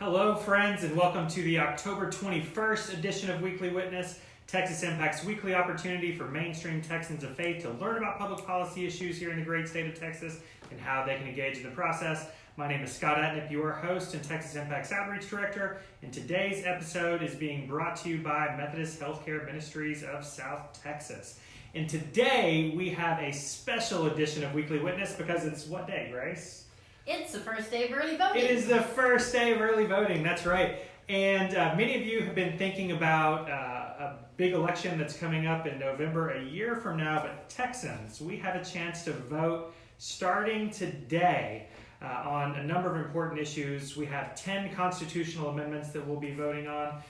Hello, friends, and welcome to the October 21st edition of Weekly Witness, Texas Impact's weekly opportunity for mainstream Texans of faith to learn about public policy issues here in the great state of Texas and how they can engage in the process. My name is Scott Atnip, your host and Texas Impact's Outreach Director, and today's episode is being brought to you by Methodist Healthcare Ministries of South Texas. And today we have a special edition of Weekly Witness because it's what day, Grace? It's the first day of early voting. It is the first day of early voting, that's right. And many of you have been thinking about a big election that's coming up in November, a year from now. But Texans, we have a chance to vote starting today on a number of important issues. We have 10 constitutional amendments that we'll be voting on.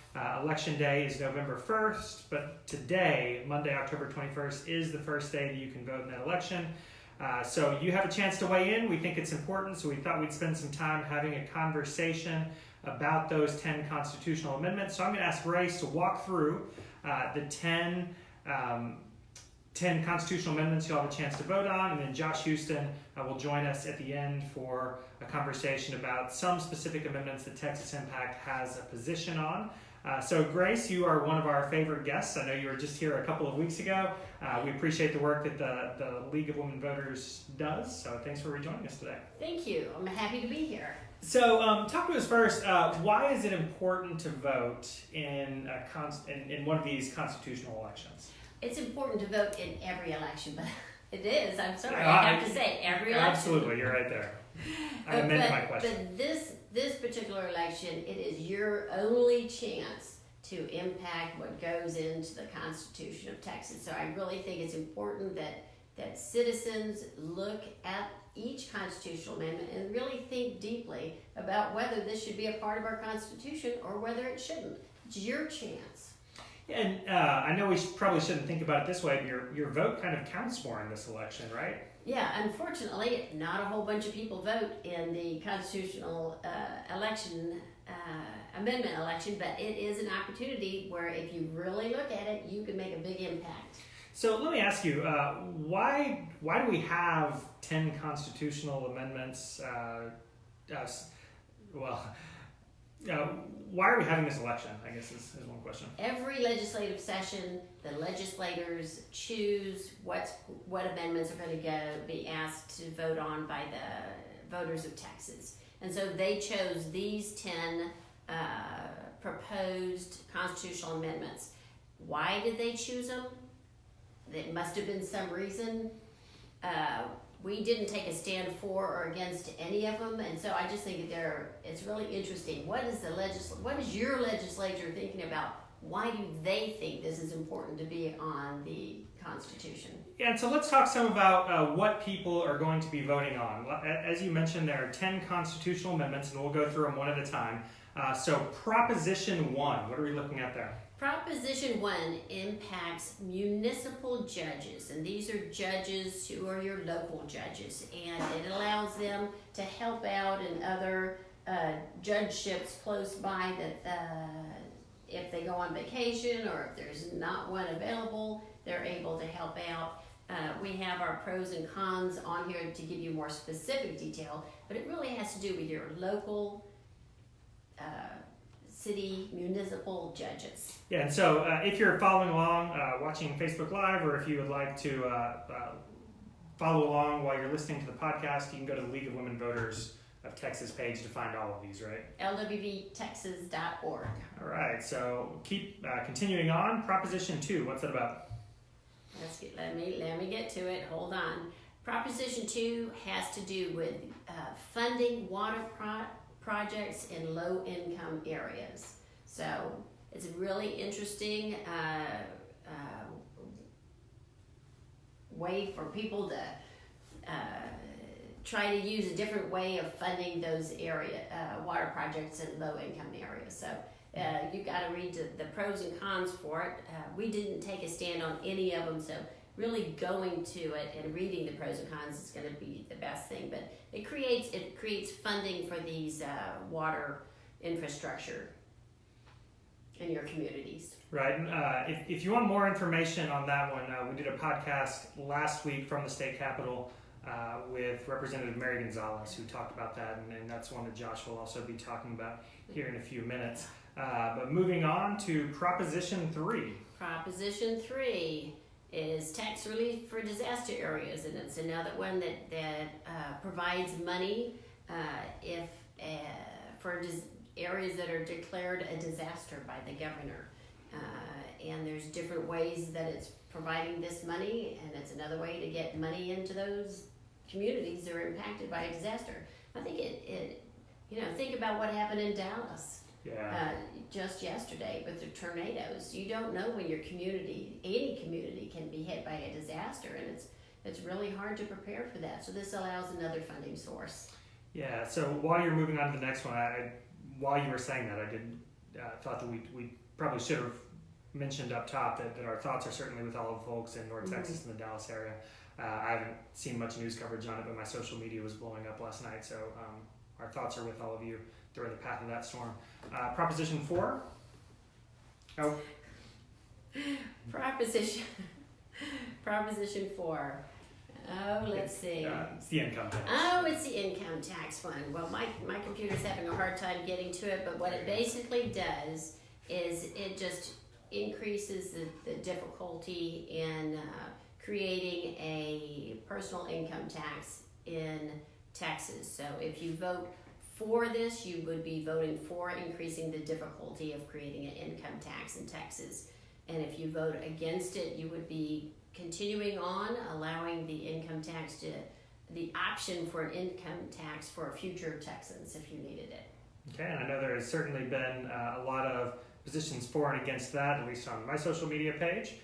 Election day is November 1st, but today, Monday, October 21st, is the first day that you can vote in that election. So you have a chance to weigh in. We think it's important, so we thought we'd spend some time having a conversation about those 10 constitutional amendments. So I'm going to ask Grace to walk through the 10 constitutional amendments you'll have a chance to vote on, and then Josh Houston will join us at the end for a conversation about some specific amendments that Texas Impact has a position on. So Grace, you are one of our favorite guests. I know you were just here a couple of weeks ago. We appreciate the work that the League of Women Voters does, so thanks for rejoining us today. Thank you. I'm happy to be here. So talk to us first, why is it important to vote in one of these constitutional elections? It's important to vote in every election, but it is, I'm sorry, I have to say, every election. Absolutely, you're right there. I amended my question. But this particular election, it is your only chance to impact what goes into the Constitution of Texas. So I really think it's important that citizens look at each constitutional amendment and really think deeply about whether this should be a part of our Constitution or whether it shouldn't. It's your chance. And I know we probably shouldn't think about it this way, but your vote kind of counts more in this election, right? Yeah, unfortunately, not a whole bunch of people vote in the constitutional amendment election, but it is an opportunity where if you really look at it, you can make a big impact. So let me ask you, why do we have 10 constitutional amendments? Why are we having this election, I guess is one question. Every legislative session, the legislators choose what amendments are going to be asked to vote on by the voters of Texas. And so they chose these 10 proposed constitutional amendments. Why did they choose them? There must have been some reason. We didn't take a stand for or against any of them, and so I just think it's really interesting. What is your legislature thinking about? Why do they think this is important to be on the Constitution? Yeah, and so let's talk some about what people are going to be voting on. As you mentioned, there are 10 constitutional amendments, and we'll go through them one at a time. So Proposition 1, what are we looking at there? Proposition 1 impacts municipal judges, and these are judges who are your local judges, and it allows them to help out in other judgeships close by that if they go on vacation or if there's not one available, they're able to help out. We have our pros and cons on here to give you more specific detail, but it really has to do with your local city municipal judges. Yeah, and so if you're following along, watching Facebook Live, or if you would like to follow along while you're listening to the podcast, you can go to the League of Women Voters of Texas page to find all of these, right? lwvtexas.org. All right, so keep continuing on. Proposition 2, what's that about? Let me get to it. Hold on. Proposition 2 has to do with funding water projects in low-income areas. So it's a really interesting way for people to try to use a different way of funding those water projects in low-income areas. So you've got to read the pros and cons for it. We didn't take a stand on any of them, so really going to it and reading the pros and cons is going to be the best thing. But it creates funding for these water infrastructure in your communities. Right. If you want more information on that one, we did a podcast last week from the state capitol with Representative Mary Gonzalez, who talked about that, and that's one that Josh will also be talking about here in a few minutes. But moving on to Proposition 3. Proposition 3 is tax relief for disaster areas, and it's another one that provides money if for areas that are declared a disaster by the governor. And there's different ways that it's providing this money, and it's another way to get money into those communities that are impacted by a disaster. I think think about what happened in Dallas just yesterday with the tornadoes. You don't know when your community, any community, can be hit by a disaster, and it's really hard to prepare for that. So this allows another funding source. Yeah. So while you're moving on to the next one, while you were saying that, I thought that we probably should have mentioned up top that our thoughts are certainly with all the folks in North Texas and the Dallas area. I haven't seen much news coverage on it, but my social media was blowing up last night, so our thoughts are with all of you during the path of that storm. Proposition 4. Oh. Proposition 4. Oh, let's see. It's the income tax. Oh, it's the income tax one. Well, my computer's having a hard time getting to it, but what it basically does is it just increases the difficulty in creating a personal income tax in Texas. So if you vote for this, you would be voting for increasing the difficulty of creating an income tax in Texas. And if you vote against it, you would be continuing on allowing the option for an income tax for future Texans if you needed it. Okay, and I know there has certainly been a lot of positions for and against that, at least on my social media page.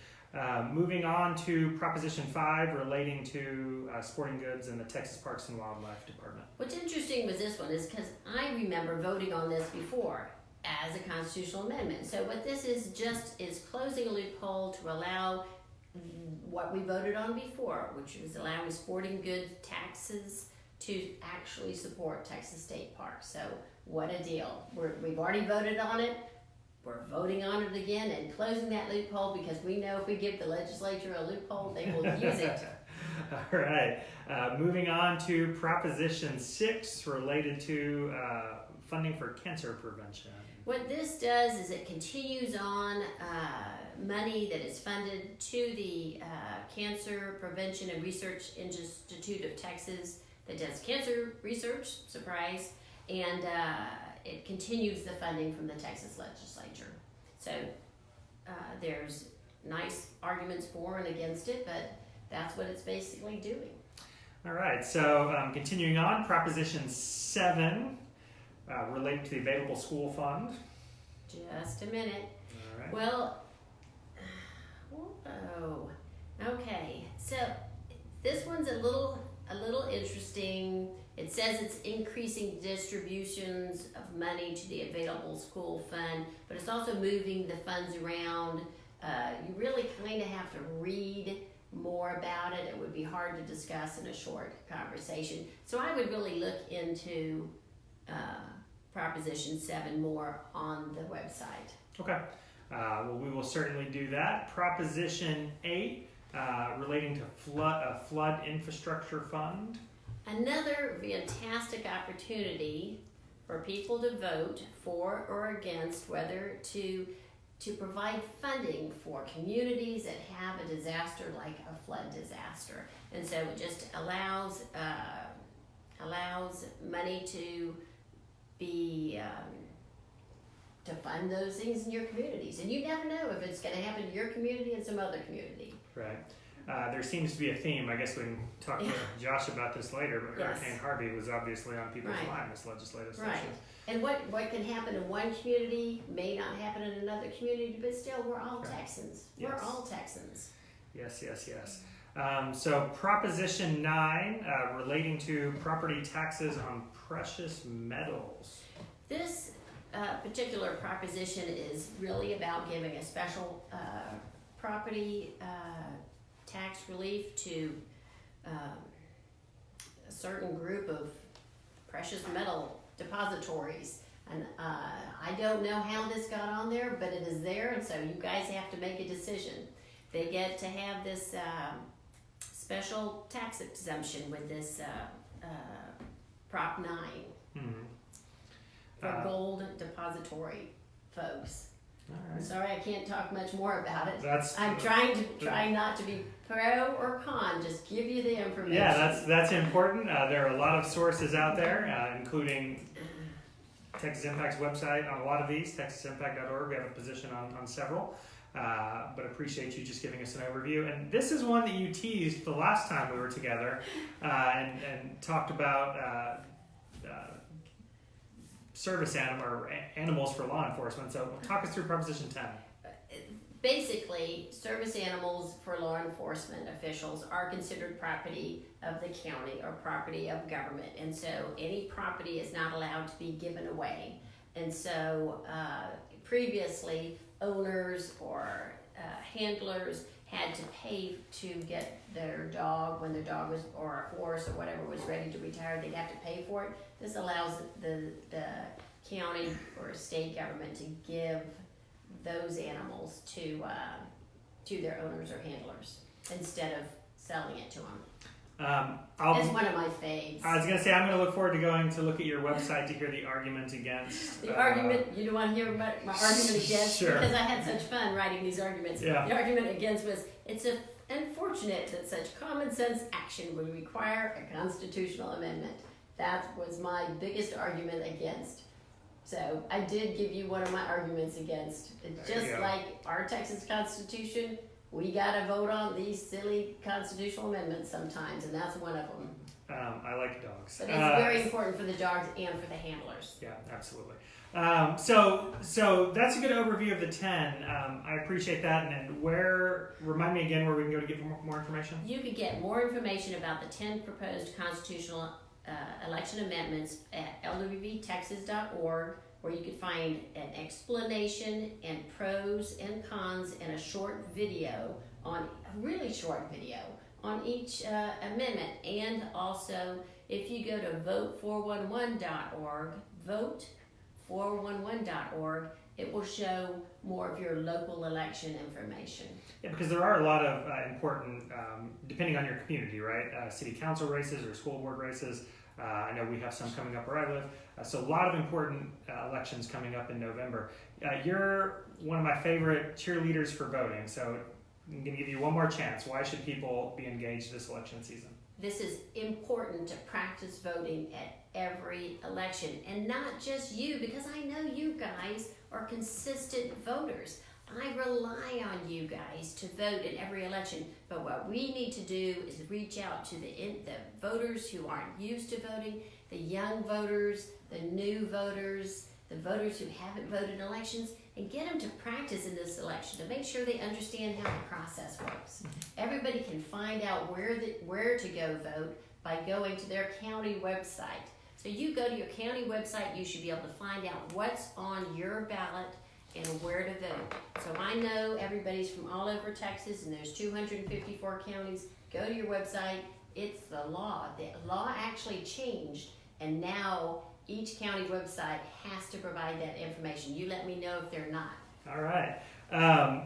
Moving on to Proposition 5 relating to sporting goods and the Texas Parks and Wildlife Department. What's interesting with this one is because I remember voting on this before as a constitutional amendment. So what this is closing a loophole to allow what we voted on before, which was allowing sporting goods taxes to actually support Texas state parks. So what a deal. We've already voted on it. We're voting on it again and closing that loophole because we know if we give the legislature a loophole, they will use it. All right. Moving on to Proposition 6 related to funding for cancer prevention. What this does is it continues on money that is funded to the Cancer Prevention and Research Institute of Texas that does cancer research, surprise, and it continues the funding from the Texas legislature. So there's nice arguments for and against it, but that's what it's basically doing. All right, so continuing on, Proposition 7 related to the Available School Fund. Just a minute. All right. Well, okay. So this one's a little interesting. It says it's increasing distributions of money to the Available School Fund, but it's also moving the funds around. You really kind of have to read more about it. It would be hard to discuss in a short conversation. So I would really look into Proposition 7 more on the website. Okay. Well, we will certainly do that. Proposition 8 relating to flood infrastructure fund. Another fantastic opportunity for people to vote for or against whether to provide funding for communities that have a disaster like a flood disaster. And so it just allows money to be to fund those things in your communities. And you never know if it's going to happen to your community and some other community. Right. There seems to be a theme. I guess we can talk to Josh about this later, but Yes. Hurricane Harvey was obviously on people's mind this legislative session. Right. And what can happen in one community may not happen in another community, but still, we're all Texans. Yes. We're all Texans. Yes. So Proposition 9 relating to property taxes on precious metals. This particular proposition is really about giving a special property tax relief to a certain group of precious metal depositories. And I don't know how this got on there, but it is there, and so you guys have to make a decision. They get to have this special tax exemption with this Prop 9 for gold depository folks. All I'm right. sorry I can't talk much more about it. That's I'm trying not to be pro or con, just give you the information. Yeah, that's important. There are a lot of sources out there, including Texas Impact's website on a lot of these, texasimpact.org. We have a position on several, but appreciate you just giving us an overview. And this is one that you teased the last time we were together and talked about service animals for law enforcement. So talk us through Proposition 10. Basically, service animals for law enforcement officials are considered property of the county or property of government. And so any property is not allowed to be given away. And so previously, owners or handlers had to pay to get their dog when their dog was, or a horse or whatever was ready to retire, they'd have to pay for it. This allows the county or state government to give those animals to their owners or handlers instead of selling it to them. It's one of my faves. I was going to say, I'm going to look forward to going to look at your website to hear the argument against. The argument, you don't want to hear my argument against? Sure. Because I had such fun writing these arguments. Yeah. The argument against was, it's unfortunate that such common sense action would require a constitutional amendment. That was my biggest argument against. So I did give you one of my arguments against. It's just like our Texas Constitution, we gotta vote on these silly constitutional amendments sometimes, and that's one of them. I like dogs. But it's very important for the dogs and for the handlers. Yeah, absolutely. So that's a good overview of the 10. I appreciate that. And remind me again where we can go to get more information? You could get more information about the 10 proposed constitutional election amendments at lwvtexas.org, where you could find an explanation and pros and cons and a short video a really short video on each amendment. And also, if you go to vote411.org, vote411.org, it will show more of your local election information. Yeah, because there are a lot of important, depending on your community, right? City council races or school board races. I know we have some coming up where I live. So a lot of important elections coming up in November. You're one of my favorite cheerleaders for voting. So I'm going to give you one more chance. Why should people be engaged this election season? This is important to practice voting at every election, and not just you, because I know you guys are consistent voters. I rely on you guys to vote in every election, but what we need to do is reach out to the voters who aren't used to voting, the young voters, the new voters, the voters who haven't voted in elections, and get them to practice in this election to make sure they understand how the process works. Everybody can find out where to go vote by going to their county website. So you go to your county website, you should be able to find out what's on your ballot and where to vote. So I know everybody's from all over Texas, and there's 254 counties. Go to your website. It's the law. The law actually changed, and now each county website has to provide that information. You let me know if they're not. All right.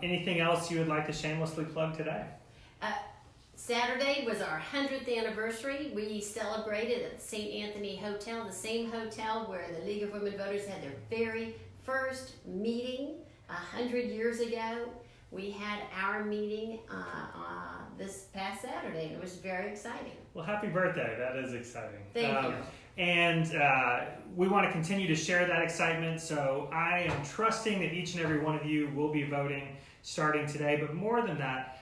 Anything else you would like to shamelessly plug today? Saturday was our 100th anniversary. We celebrated at the St. Anthony Hotel, the same hotel where the League of Women Voters had their very first meeting 100 years ago. We had our meeting this past Saturday, and it was very exciting. Well, happy birthday. That is exciting. Thank you. And we want to continue to share that excitement, so I am trusting that each and every one of you will be voting starting today. But more than that,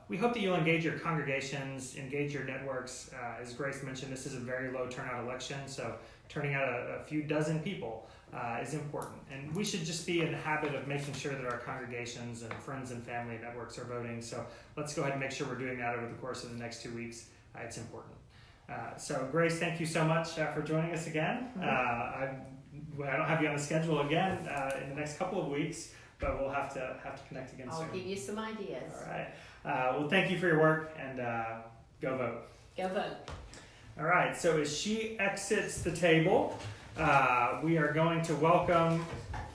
we hope that you'll engage your congregations, engage your networks. As Grace mentioned, this is a very low turnout election, so turning out a few dozen people is important. And we should just be in the habit of making sure that our congregations and friends and family networks are voting. So let's go ahead and make sure we're doing that over the course of the next 2 weeks. It's important. So Grace, thank you so much for joining us again. I don't have you on the schedule again in the next couple of weeks, but we'll have to connect again soon. I'll give you some ideas. All right. Well, thank you for your work, and go vote. Go vote. All right. So as she exits the table, we are going to welcome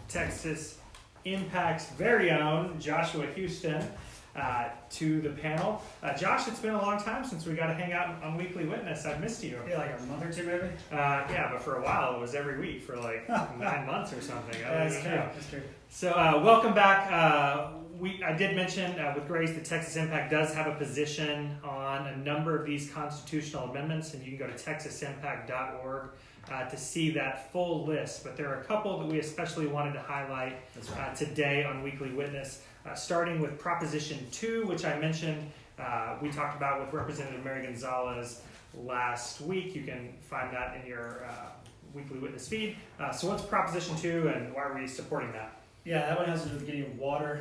Texas Impact's very own Joshua Houston to the panel. Josh, it's been a long time since we got to hang out on Weekly Witness. I've missed you. Yeah, like a month or two maybe? Yeah, but for a while it was every week for like 9 months or something. That's true. So welcome back. I did mention with Grace that Texas Impact does have a position on a number of these constitutional amendments, and you can go to texasimpact.org to see that full list. But there are a couple that we especially wanted to highlight today on Weekly Witness, starting with Proposition 2, which I mentioned we talked about with Representative Mary Gonzalez last week. You can find that in your Weekly Witness feed. So what's Proposition 2, and why are we supporting that? Yeah, that one has to do with getting water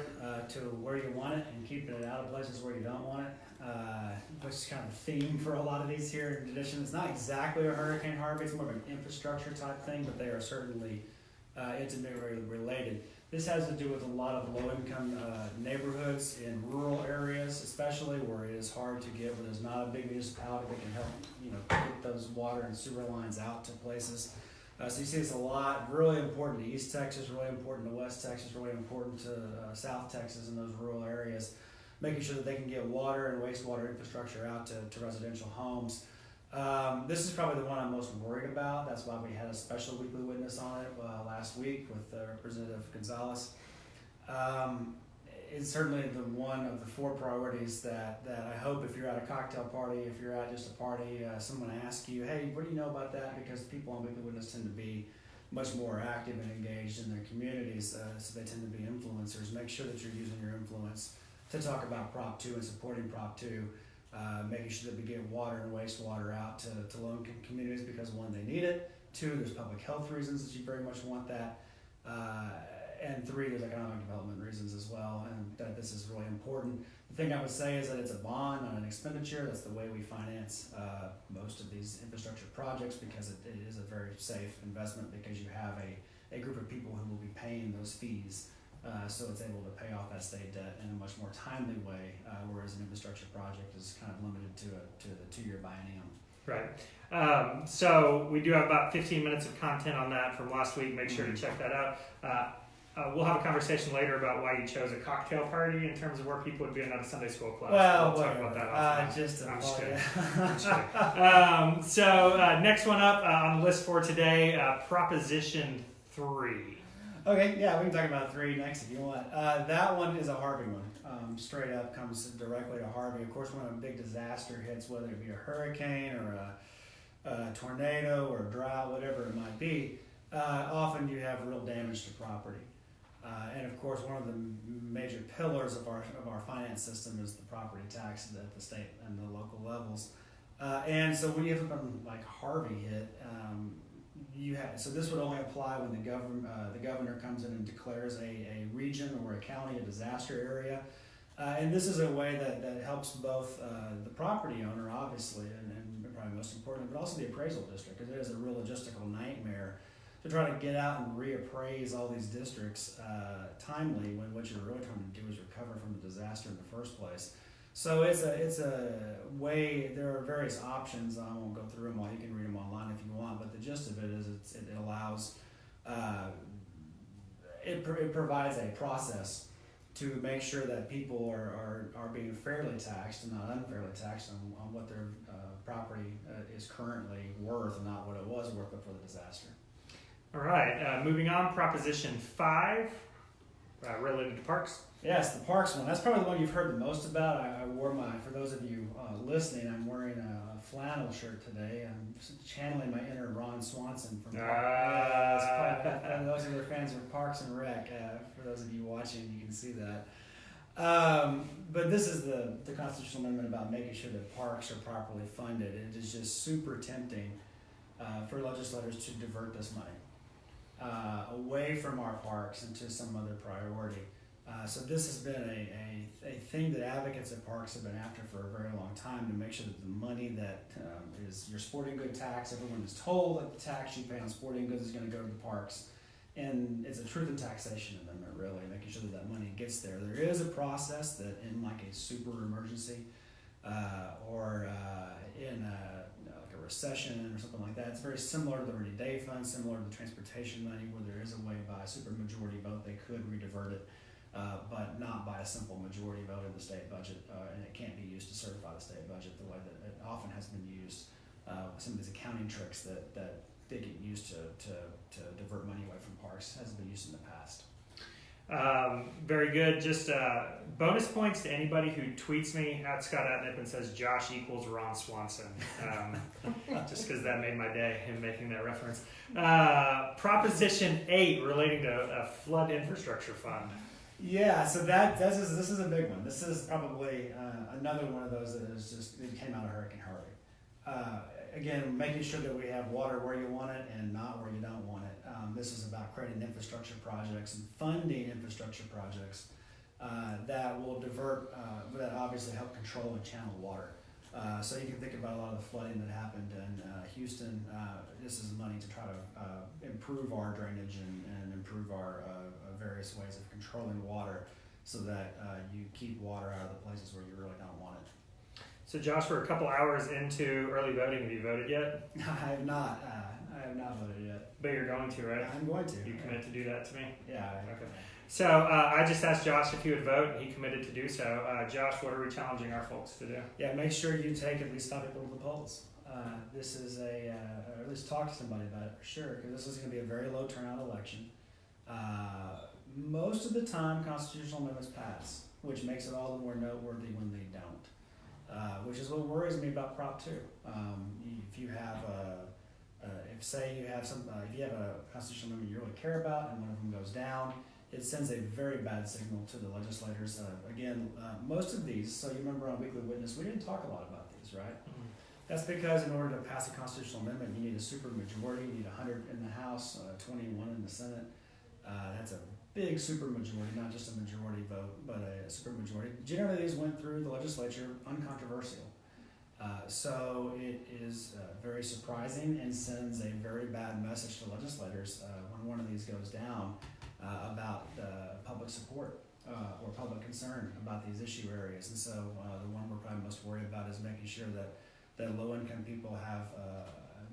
to where you want it and keeping it out of places where you don't want it, which is kind of a theme for a lot of these here. In addition, it's not exactly a Hurricane Harvey, it's more of an infrastructure type thing, but they are certainly intimately related. This has to do with a lot of low-income neighborhoods in rural areas, especially where it is hard to get, where there's not a big municipality that can help, get those water and sewer lines out to places. So you see it's a lot, really important to East Texas, really important to West Texas, really important to South Texas and those rural areas, making sure that they can get water and wastewater infrastructure out to residential homes. This is probably the one I'm most worried about. That's why we had a special Weekly Witness on it last week with Representative Gonzalez. It's certainly the one of the 4 priorities that I hope if you're at a cocktail party, if you're at just a party, someone asks you, hey, what do you know about that? Because people on Weekly Witness tend to be much more active and engaged in their communities, so they tend to be influencers. Make sure that you're using your influence to talk about Prop 2 and supporting Prop 2, making sure that we get water and wastewater out to low-income communities because 1, they need it, 2, there's public health reasons that you very much want that, and 3, there's economic development reasons as well, and that this is really important. The thing I would say is that it's a bond, not an expenditure. That's the way we finance most of these infrastructure projects, because it is a very safe investment, because you have a group of people who will be paying those fees, so it's able to pay off that state debt in a much more timely way, whereas an infrastructure project is kind of limited to the 2-year biennium. Right. So we do have about 15 minutes of content on that from last week. Make sure to check that out. We'll have a conversation later about why you chose a cocktail party in terms of where people would be in a Sunday school class. Well, we'll talk about that. I'm just kidding. So next one up on the list for today, Proposition 3. Okay, yeah, we can talk about 3 next if you want. That one is a Harvey one. Straight up comes directly to Harvey. Of course, when a big disaster hits, whether it be a hurricane or a tornado or a drought, whatever it might be, often you have real damage to property. And of course, one of the major pillars of our finance system is the property tax at the state and the local levels. And so when you have something like Harvey hit, so this would only apply when the governor comes in and declares a region or a county a disaster area. And this is a way that helps both the property owner, obviously, and probably most importantly, but also the appraisal district, because it is a real logistical nightmare to try to get out and reappraise all these districts timely when what you're really trying to do is recover from the disaster in the first place. So it's a way. There are various options. I won't go through them all. You can read them online if you want. But the gist of it is it allows it provides a process to make sure that people are being fairly taxed and not unfairly taxed on what their property is currently worth and not what it was worth before the disaster. All right, moving on, Proposition 5, related to parks. Yes, the parks one. That's probably the one you've heard the most about. I wore for those of you listening, I'm wearing a flannel shirt today. I'm channeling my inner Ron Swanson from Parks. For those of you who are fans of Parks and Rec, for those of you watching, you can see that. But this is the constitutional amendment about making sure that parks are properly funded. It is just super tempting for legislators to divert this money away from our parks into some other priority. So this has been a thing that advocates at parks have been after for a very long time, to make sure that the money that is your sporting good tax, everyone is told that the tax you pay on sporting goods is going to go to the parks. And it's a truth in taxation amendment, really, making sure that money gets there. There is a process that in like a super emergency or in like a recession or something like that, it's very similar to the rainy day fund, similar to the transportation money, where there is a way by a super majority vote they could redivert it but not by a simple majority vote in the state budget, and it can't be used to certify the state budget the way that it often has been used. Some of these accounting tricks that they get used to divert money away from parks hasn't been used in the past. Very good. Just bonus points to anybody who tweets me at Scott Atnip and says Josh equals Ron Swanson. Just because that made my day, him making that reference. Proposition 8 relating to a flood infrastructure fund. Yeah, so this is a big one. This is probably another one of those that is just, it came out of Hurricane Harvey. Again, making sure that we have water where you want it and not where you don't want it. This is about creating infrastructure projects and funding infrastructure projects that will divert, that obviously help control and channel water. So you can think about a lot of the flooding that happened in Houston. This is money to try to improve our drainage and improve our various ways of controlling water so that you keep water out of the places where you really don't want it. So Josh, we're a couple hours into early voting. Have you voted yet? I have not. I have not voted yet. But you're going to, right? I'm going to. You commit to do that to me? Yeah. Okay. So I just asked Josh if he would vote, and he committed to do so. Josh, what are we challenging our folks to do? Yeah, make sure you take at least 5 people to the polls. This is or at least talk to somebody about it for sure, because this is going to be a very low turnout election. Most of the time, constitutional amendments pass, which makes it all the more noteworthy when they don't. Which is what worries me about Prop 2. If you have if you have a constitutional amendment you really care about and one of them goes down, it sends a very bad signal to the legislators. Most of these, so you remember on Weekly Witness, we didn't talk a lot about these, right? Mm-hmm. That's because in order to pass a constitutional amendment, you need a super majority. You need 100 in the House, 21 in the Senate. That's a big super majority, not just a majority vote, but a super majority. Generally, these went through the legislature uncontroversial. So it is very surprising and sends a very bad message to legislators when one of these goes down about public support or public concern about these issue areas. And so the one we're probably most worried about is making sure that low-income people have,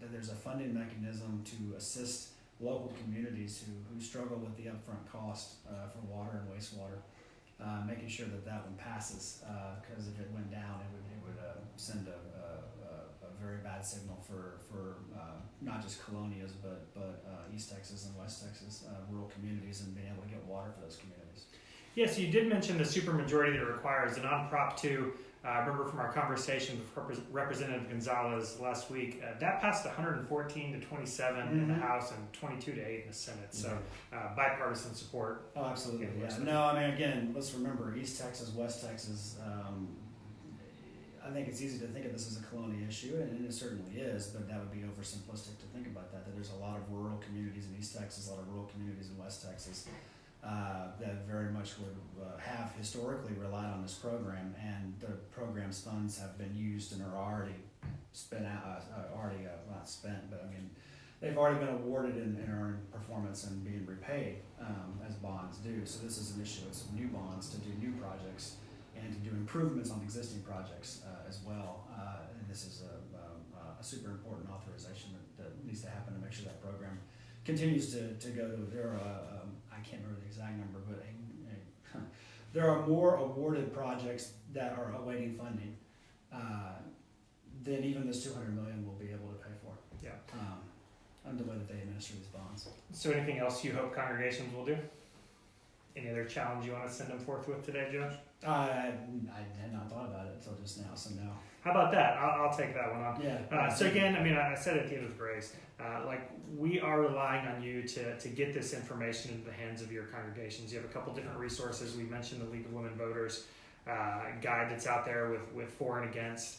that there's a funding mechanism to assist local communities who struggle with the upfront cost for water and wastewater, making sure that one passes, because if it went down, it would send a very bad signal for not just Colonias, but East Texas and West Texas rural communities, and being able to get water for those communities. Yes, you did mention the supermajority that it requires, and on Prop 2, I remember from our conversation with Representative Gonzalez last week, that passed 114 to 27 mm-hmm. in the House and 22 to 8 in the Senate. So bipartisan support. Oh, absolutely. Yeah. No, I mean, again, let's remember East Texas, West Texas. I think it's easy to think of this as a Colonia issue, and it certainly is, but that would be oversimplistic to think about that there's a lot of rural communities in East Texas, a lot of rural communities in West Texas that very much would have historically relied on this program, and the program's funds have been used and are already spent out, not spent, but I mean, they've already been awarded and are in performance and being repaid as bonds do. So this is an issuance of new bonds to do new projects and to do improvements on existing projects as well. And this is a super important authorization that needs to happen to make sure that program continues to go to there. I can't remember the exact number, but there are more awarded projects that are awaiting funding than even this $200 million will be able to pay for. Yeah. On the way that they administer these bonds. So anything else you hope congregations will do? Any other challenge you want to send them forth with today, Josh? I had not thought about it until just now, so no. How about that? I'll take that one on. Yeah. So again, I mean, I said at the end of Grace, we are relying on you to get this information into the hands of your congregations. You have a couple different resources. We mentioned the League of Women Voters guide that's out there with for and against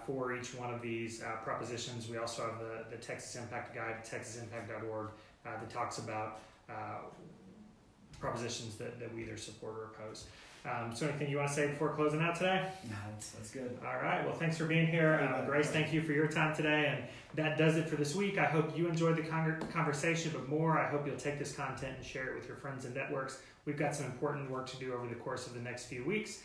for each one of these propositions. We also have the Texas Impact Guide, texasimpact.org, that talks about propositions that we either support or oppose. So anything you want to say before closing out today? No, that's good. All right. Well, thanks for being here. Grace, thank you for your time today. And that does it for this week. I hope you enjoyed the conversation, but more, I hope you'll take this content and share it with your friends and networks. We've got some important work to do over the course of the next few weeks.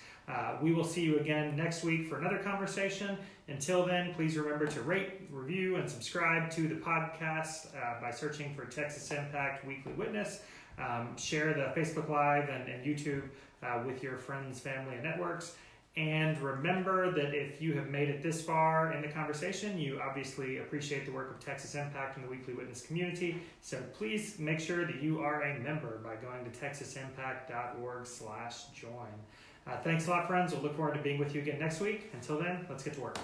We will see you again next week for another conversation. Until then, please remember to rate, review, and subscribe to the podcast by searching for Texas Impact Weekly Witness. Share the Facebook Live and YouTube with your friends, family, and networks. And remember that if you have made it this far in the conversation, you obviously appreciate the work of Texas Impact and the Weekly Witness community. So please make sure that you are a member by going to texasimpact.org/join. Thanks a lot, friends. We'll look forward to being with you again next week. Until then, let's get to work.